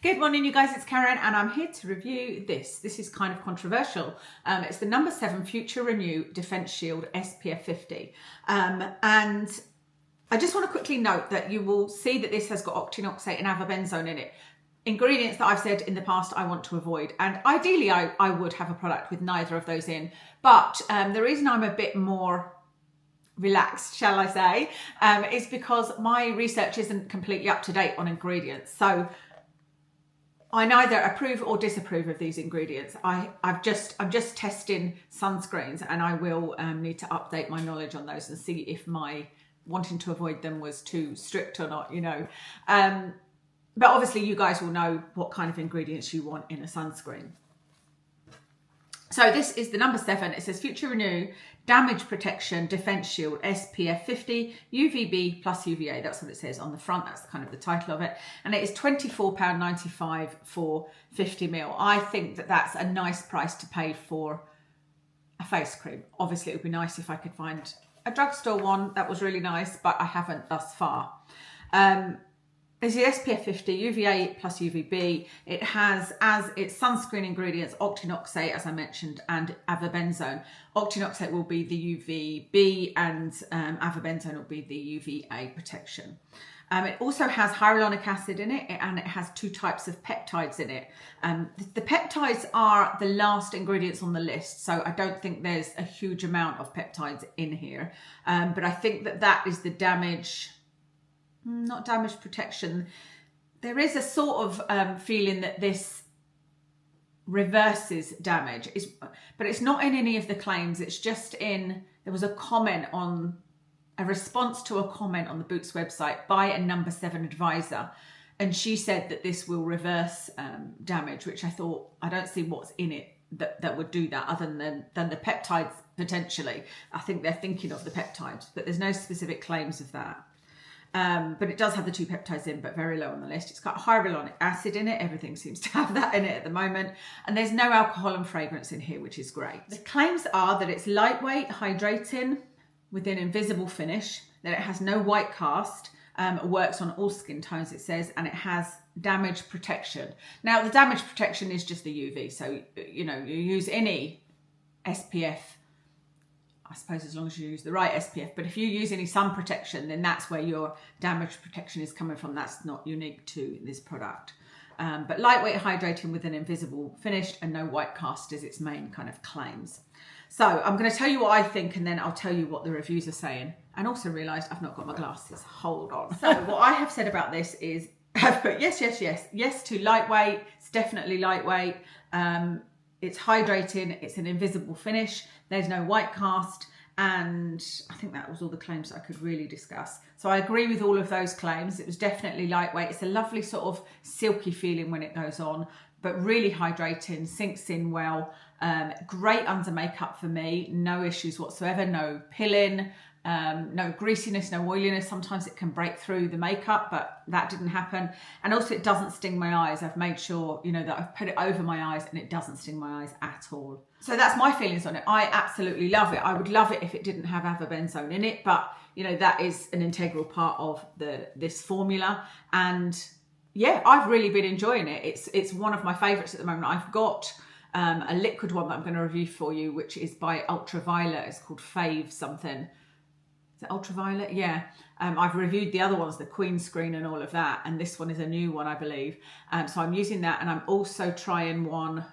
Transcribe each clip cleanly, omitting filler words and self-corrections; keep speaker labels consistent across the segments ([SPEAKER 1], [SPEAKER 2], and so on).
[SPEAKER 1] Good morning, you guys, it's Karen and I'm here to review this. This is kind of controversial. It's the No. 7 Future Renew Defense Shield SPF 50. And I just want to quickly note that you will see that this has got octinoxate and avobenzone in it. Ingredients that I've said in the past I want to avoid. And ideally I would have a product with neither of those in. But the reason I'm a bit more relaxed, shall I say, is because my research isn't completely up to date on ingredients. So I neither approve or disapprove of these ingredients. I'm just testing sunscreens, and I will need to update my knowledge on those and see if my wanting to avoid them was too strict or not, you know. But obviously you guys will know what kind of ingredients you want in a sunscreen. So this is the No. 7. It says Future Renew Damage Protection Defense Shield SPF 50 UVB plus UVA. That's what it says on the front. That's kind of the title of it. And it is £24.95 for 50ml. I think that that's a nice price to pay for a face cream. Obviously, it would be nice if I could find a drugstore one that was really nice, but I haven't thus far. This is SPF 50, UVA plus UVB. It has as its sunscreen ingredients octinoxate, as I mentioned, and avobenzone. Octinoxate will be the UVB and avobenzone will be the UVA protection. It also has hyaluronic acid in it, and it has 2 types of peptides in it. The peptides are the last ingredients on the list, so I don't think there's a huge amount of peptides in here. But I think that is the damage... not damage protection. There is a sort of feeling that this reverses damage, but it's not in any of the claims. It's just in, there was a comment on, a response to a comment on the Boots website by a No. 7 advisor. And she said that this will reverse damage, which I thought, I don't see what's in it that would do that other than the peptides potentially. I think they're thinking of the peptides, but there's no specific claims of that. But it does have the 2 peptides in, but very low on the list. It's got hyaluronic acid in it. Everything seems to have that in it at the moment. And there's no alcohol and fragrance in here, which is great. The claims are that it's lightweight, hydrating, with an invisible finish, that it has no white cast, works on all skin tones, it says, and it has damage protection. Now, the damage protection is just the UV. So, you know, you use any SPF, I suppose, as long as you use the right SPF, but if you use any sun protection, then that's where your damage protection is coming from. That's not unique to this product. But lightweight, hydrating with an invisible finish and no white cast is its main kind of claims. So I'm going to tell you what I think, and then I'll tell you what the reviews are saying. And also realised I've not got my glasses. Hold on. So what I have said about this is, I've put yes, yes, yes. Yes to lightweight. It's definitely lightweight. It's hydrating, it's an invisible finish, there's no white cast, and I think that was all the claims I could really discuss. So I agree with all of those claims. It was definitely lightweight. It's a lovely sort of silky feeling when it goes on, but really hydrating, sinks in well. Great under makeup for me, no issues whatsoever, no pilling, no greasiness, no oiliness. Sometimes it can break through the makeup, but that didn't happen. And also it doesn't sting my eyes. I've made sure, you know, that I've put it over my eyes and it doesn't sting my eyes at all. So that's my feelings on it. I absolutely love it. I would love it if it didn't have avobenzone in it, but you know, that is an integral part of this formula. And yeah, I've really been enjoying it. It's one of my favorites at the moment. I've got a liquid one that I'm going to review for you, which is by Ultraviolet. It's called Fave something. Is it Ultraviolet? Yeah. I've reviewed the other ones, the Queen Screen and all of that. And this one is a new one, I believe. So I'm using that. And I'm also trying one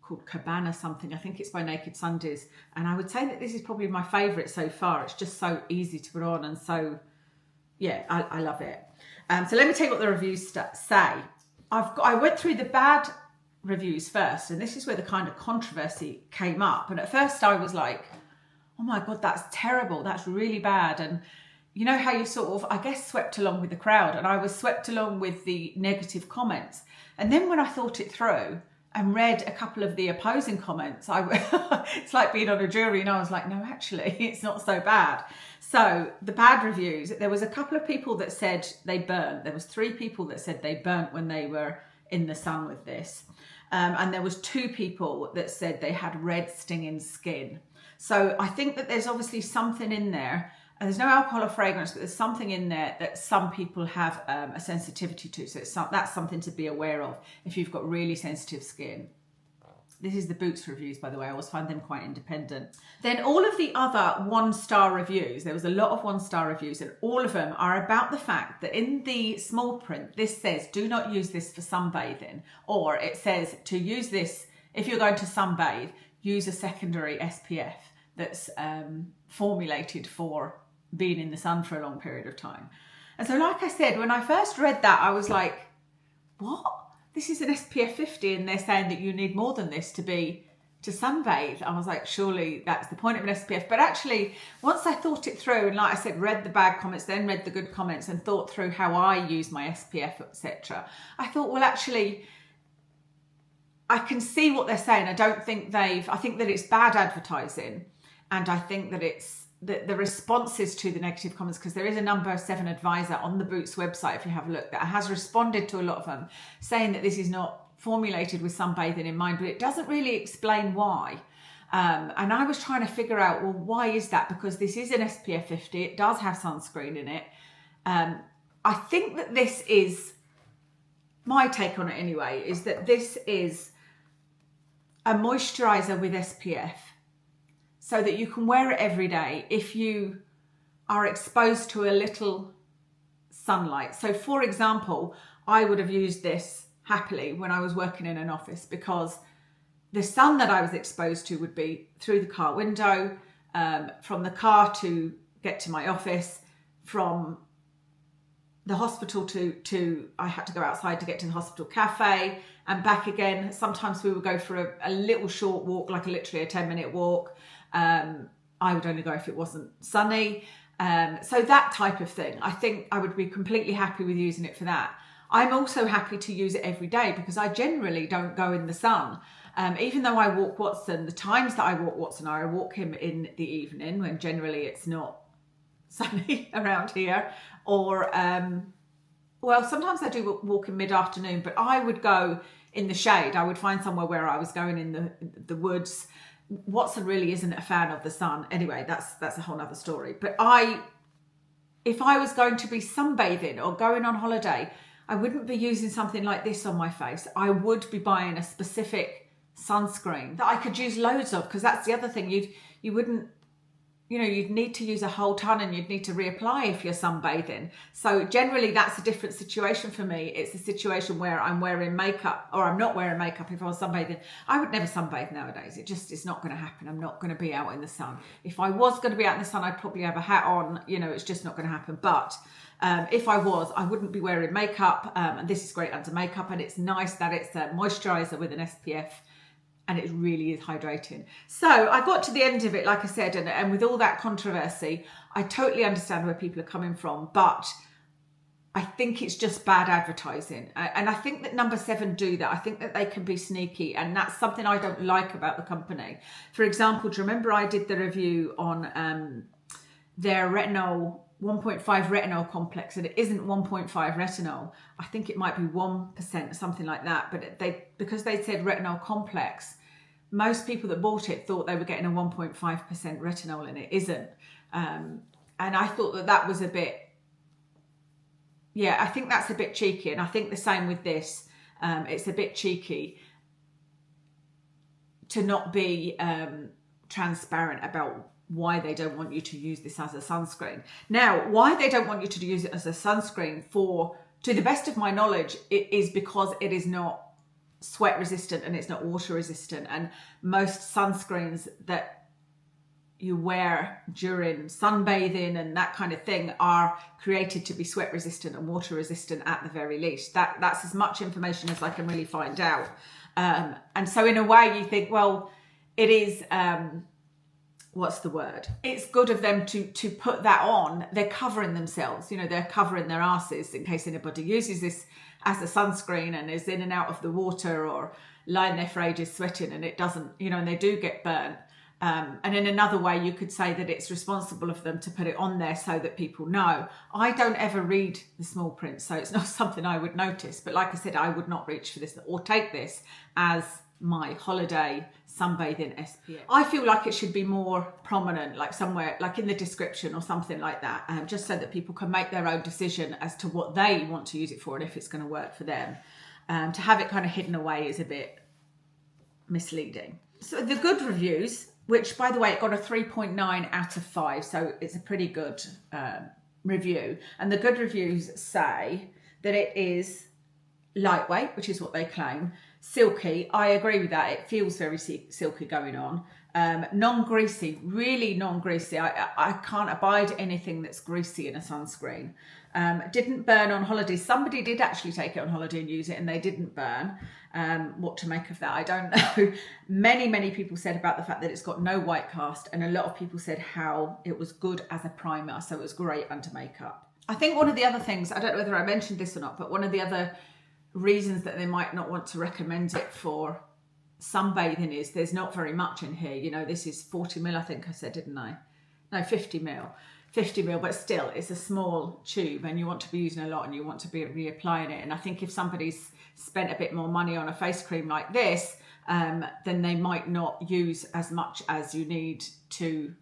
[SPEAKER 1] called Cabana something. I think it's by Naked Sundays. And I would say that this is probably my favourite so far. It's just so easy to put on. And so, yeah, I love it. So let me tell you what the reviews say. I went through the bad reviews first. And this is where the kind of controversy came up. And at first I was like, oh my God, that's terrible. That's really bad. And you know how you sort of, I guess, swept along with the crowd, and I was swept along with the negative comments. And then when I thought it through and read a couple of the opposing comments, it's like being on a jury, and I was like, no, actually, it's not so bad. So the bad reviews, there was a couple of people that said they burnt. There was 3 people that said they burnt when they were in the sun with this. And there was 2 people that said they had red stinging skin. So I think that there's obviously something in there. And there's no alcohol or fragrance, but there's something in there that some people have a sensitivity to. So that's something to be aware of if you've got really sensitive skin. This is the Boots reviews, by the way. I always find them quite independent. Then all of the other 1-star reviews, there was a lot of 1-star reviews, and all of them are about the fact that in the small print, this says, do not use this for sunbathing. Or it says to use this, if you're going to sunbathe, use a secondary SPF that's formulated for being in the sun for a long period of time. And so like I said, when I first read that, I was like, what? This is an SPF 50 and they're saying that you need more than this to sunbathe. I was like, surely that's the point of an SPF. But actually, once I thought it through, and like I said, read the bad comments, then read the good comments and thought through how I use my SPF, etc. I thought, well, actually, I can see what they're saying. I think that it's bad advertising. And I think that it's the responses to the negative comments, because there is a number 7 advisor on the Boots website, if you have a look, that has responded to a lot of them, saying that this is not formulated with sunbathing in mind, but it doesn't really explain why. And I was trying to figure out, well, why is that? Because this is an SPF 50, it does have sunscreen in it. I think that this is, my take on it anyway, is that this is a moisturiser with SPF, so that you can wear it every day if you are exposed to a little sunlight. So for example, I would have used this happily when I was working in an office, because the sun that I was exposed to would be through the car window, from the car to get to my office, from the hospital to I had to go outside to get to the hospital cafe and back again. Sometimes we would go for a little short walk, like literally a 10-minute walk. I would only go if it wasn't sunny. So that type of thing, I think I would be completely happy with using it for that. I'm also happy to use it every day because I generally don't go in the sun. Even though I walk Watson, the times that I walk Watson I walk him in the evening when generally it's not sunny around here. Or, well, sometimes I do walk in mid-afternoon, but I would go in the shade. I would find somewhere where I was going in the woods. Watson really isn't a fan of the sun. Anyway, that's a whole nother story. But if I was going to be sunbathing or going on holiday, I wouldn't be using something like this on my face. I would be buying a specific sunscreen that I could use loads of, because that's the other thing. You wouldn't, you'd need to use a whole ton and you'd need to reapply if you're sunbathing. So generally that's a different situation for me. It's a situation where I'm wearing makeup, or I'm not wearing makeup if I was sunbathing. I would never sunbathe nowadays. It's not going to happen. I'm not going to be out in the sun. If I was going to be out in the sun, I'd probably have a hat on. It's just not going to happen. But if I was, I wouldn't be wearing makeup. And this is great under makeup. And it's nice that it's a moisturiser with an SPF. And it really is hydrating. So I got to the end of it, like I said, and with all that controversy, I totally understand where people are coming from, but I think it's just bad advertising. And I think that No. 7 do that. I think that they can be sneaky, and that's something I don't like about the company. For example, do you remember I did the review on their retinol 1.5 retinol complex, and it isn't 1.5 retinol. I think it might be 1%, something like that. But because they said retinol complex, most people that bought it thought they were getting a 1.5% retinol, and it isn't. And I thought that was a bit, I think that's a bit cheeky. And I think the same with this. It's a bit cheeky to not be transparent about why they don't want you to use this as a sunscreen. Now, why they don't want you to use it as a sunscreen, to the best of my knowledge, it is because it is not sweat resistant and it's not water resistant. And most sunscreens that you wear during sunbathing and that kind of thing are created to be sweat resistant and water resistant at the very least. That's as much information as I can really find out. And so in a way you think, well, it is... what's the word? It's good of them to put that on. They're covering themselves, they're covering their asses in case anybody uses this as a sunscreen and is in and out of the water or lying there for ages sweating and it doesn't, and they do get burnt. And in another way, you could say that it's responsible of them to put it on there so that people know. I don't ever read the small print, so it's not something I would notice. But like I said, I would not reach for this or take this as my holiday sunbathing SPF. I feel like it should be more prominent, like somewhere, like in the description or something like that, just so that people can make their own decision as to what they want to use it for and if it's going to work for them. To have it kind of hidden away is a bit misleading. So the good reviews, which by the way, it got a 3.9 out of 5, so it's a pretty good review. And the good reviews say that it is lightweight, which is what they claim. Silky, I agree with that. It feels very silky going on. Non-greasy, really non-greasy. I can't abide anything that's greasy in a sunscreen. Didn't burn on holiday. Somebody did actually take it on holiday and use it and they didn't burn. What to make of that, I don't know. Many people said about the fact that it's got no white cast, and a lot of people said how it was good as a primer, so it was great under makeup. I think one of the other things, I don't know whether I mentioned this or not, but one of the other reasons that they might not want to recommend it for sunbathing is there's not very much in here. You know, this is 40 mil, I think I said, didn't I? No, 50 mil. 50 mil, but still, it's a small tube and you want to be using a lot and you want to be reapplying it. And I think if somebody's spent a bit more money on a face cream like this, then they might not use as much as you need to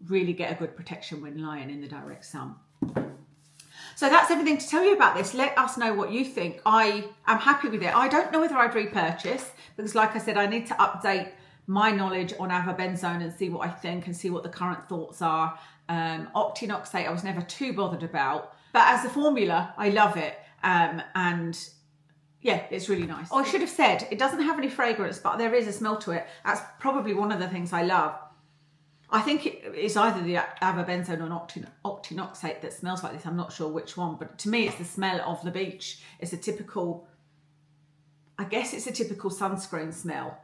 [SPEAKER 1] really get a good protection when lying in the direct sun. So that's everything to tell you about this. Let us know what you think. I am happy with it. I don't know whether I'd repurchase because, like I said, I need to update my knowledge on avobenzone and see what I think and see what the current thoughts are. Octinoxate I was never too bothered about, but as a formula I love it, and yeah, it's really nice. Oh, I should have said it doesn't have any fragrance, but there is a smell to it. That's probably one of the things I love. I think it's either the avobenzone or octinoxate that smells like this. I'm not sure which one, but to me it's the smell of the beach. It's a typical, I guess it's a typical sunscreen smell,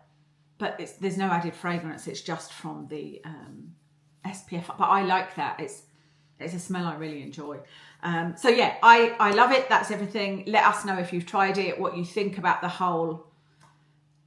[SPEAKER 1] but there's no added fragrance. It's just from the SPF, but I like that. It's a smell I really enjoy. So yeah, I love it. That's everything. Let us know if you've tried it, what you think about the whole,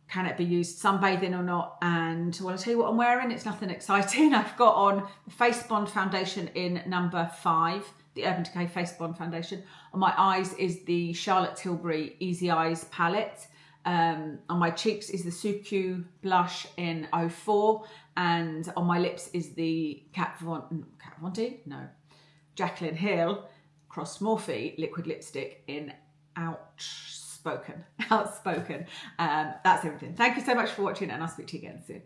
[SPEAKER 1] can it be used sunbathing or not? And well, I'll tell you what I'm wearing. It's nothing exciting. I've got on the Face Bond foundation in number 5, the Urban Decay Face Bond foundation. On my eyes is the Charlotte Tilbury Easy Eyes palette. On my cheeks is the Suku blush in 04, and on my lips is the Jaclyn Hill Cross Morphe liquid lipstick in Outspoken. That's everything. Thank you so much for watching, and I'll speak to you again soon.